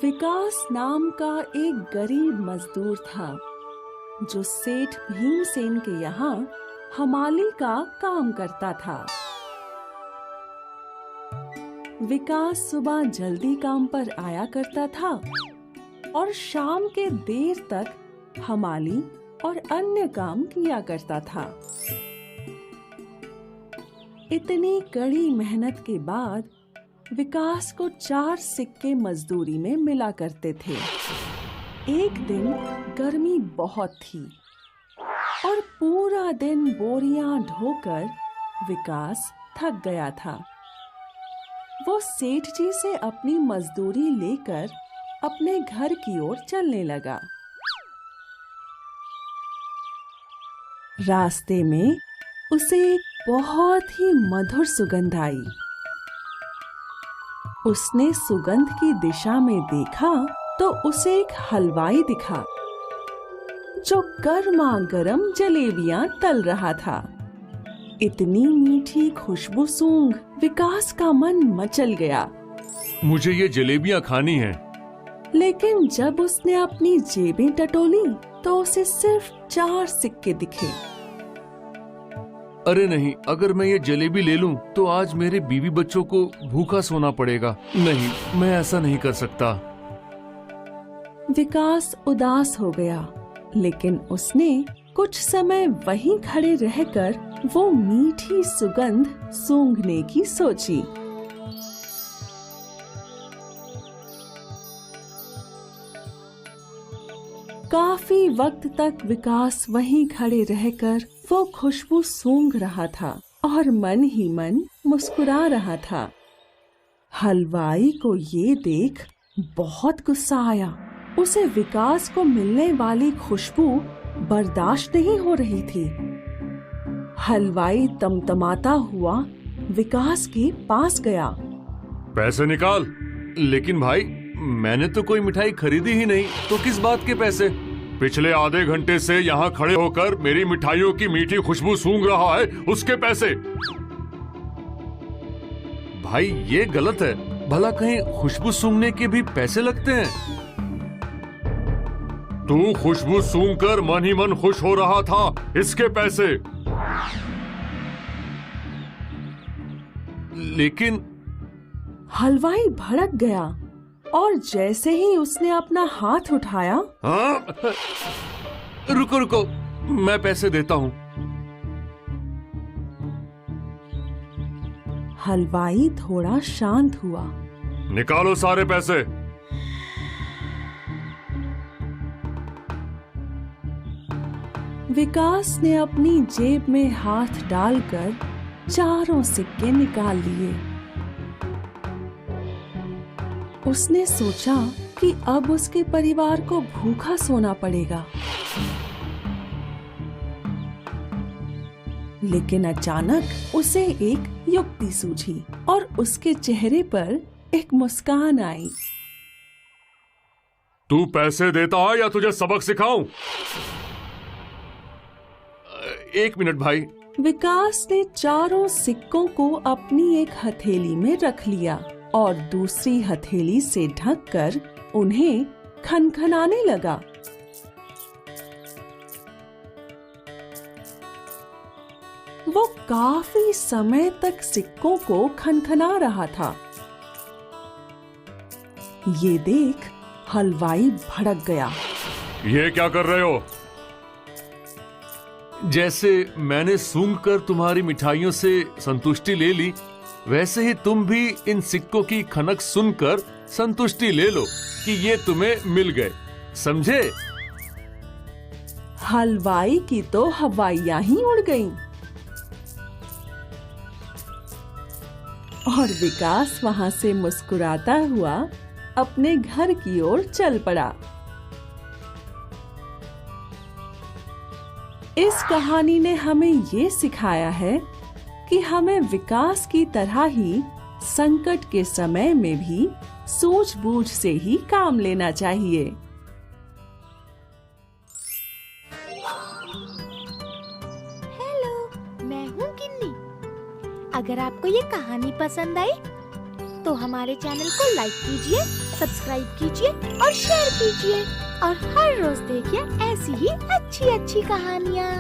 विकास नाम का एक गरीब मजदूर था जो सेठ भीमसेन के यहाँ हमाली का काम करता था। विकास सुबह जल्दी काम पर आया करता था और शाम के देर तक हमाली और अन्य काम किया करता था। इतनी कड़ी मेहनत के बाद विकास को 4 सिक्के मजदूरी में मिला करते थे। एक दिन गर्मी बहुत थी और पूरा दिन बोरियां ढोकर विकास थक गया था। वो सेठ जी से अपनी मजदूरी लेकर अपने घर की ओर चलने लगा। रास्ते में उसे एक बहुत ही मधुर सुगंध आई। उसने सुगंध की दिशा में देखा तो उसे एक हलवाई दिखा जो गर्मा गर्म जलेबियां तल रहा था। इतनी मीठी खुशबू सूंघ विकास का मन मचल गया। मुझे ये जलेबियां खानी हैं। लेकिन जब उसने अपनी जेबें टटोली तो उसे सिर्फ 4 सिक्के दिखे। अरे नहीं, अगर मैं ये जलेबी ले लूं तो आज मेरे बीवी बच्चों को भूखा सोना पड़ेगा। नहीं, मैं ऐसा नहीं कर सकता। विकास उदास हो गया, लेकिन उसने कुछ समय वहीं खड़े रहकर वो मीठी सुगंध सूंघने की सोची। काफी वक्त तक विकास वहीं खड़े रहकर वो खुशबू सूंघ रहा था और मन ही मन मुस्कुरा रहा था। हलवाई को ये देख बहुत गुस्सा आया। उसे विकास को मिलने वाली खुशबू बर्दाश्त नहीं हो रही थी। हलवाई तमतमाता हुआ विकास के पास गया। पैसे निकाल। लेकिन भाई, मैंने तो कोई मिठाई खरीदी ही नहीं, तो किस बात के पैसे? पिछले आधे घंटे से यहाँ खड़े होकर मेरी मिठाइयों की मीठी खुशबू सूंघ रहा है, उसके पैसे। भाई, ये गलत है। भला कहीं खुशबू सूंघने के भी पैसे लगते हैं? तू खुशबू सूंघकर मन ही मन खुश हो रहा था, इसके पैसे। लेकिन हलवाई भड़क गया और जैसे ही उसने अपना हाथ उठाया, हाँ? रुको रुको, मैं पैसे देता हूँ। हलवाई थोड़ा शांत हुआ। निकालो सारे पैसे। विकास ने अपनी जेब में हाथ डालकर 4 सिक्के निकाल लिए। उसने सोचा कि अब उसके परिवार को भूखा सोना पड़ेगा। लेकिन अचानक उसे एक युक्ति सूझी और उसके चेहरे पर एक मुस्कान आई। तू पैसे देता है या तुझे सबक सिखाऊं? 1 मिनट भाई। विकास ने 4 सिक्कों को अपनी एक हथेली में रख लिया और दूसरी हथेली से ढककर उन्हें खनखनाने लगा। वो काफी समय तक सिक्कों को खनखना रहा था। ये देख हलवाई भड़क गया। ये क्या कर रहे हो? जैसे मैंने सूंघकर तुम्हारी मिठाइयों से संतुष्टि ले ली, वैसे ही तुम भी इन सिक्कों की खनक सुनकर संतुष्टि ले लो कि ये तुम्हें मिल गए। समझे? हलवाई की तो हवाइयां ही उड़ गईं। और विकास वहां से मुस्कुराता हुआ अपने घर की ओर चल पड़ा। इस कहानी ने हमें ये सिखाया है कि हमें विकास की तरह ही संकट के समय में भी सूझबूझ से ही काम लेना चाहिए। हेलो, मैं हूँ गिन्नी। अगर आपको ये कहानी पसंद आई तो हमारे चैनल को लाइक कीजिए, सब्सक्राइब कीजिए और शेयर कीजिए और हर रोज देखिए ऐसी ही अच्छी अच्छी कहानियाँ।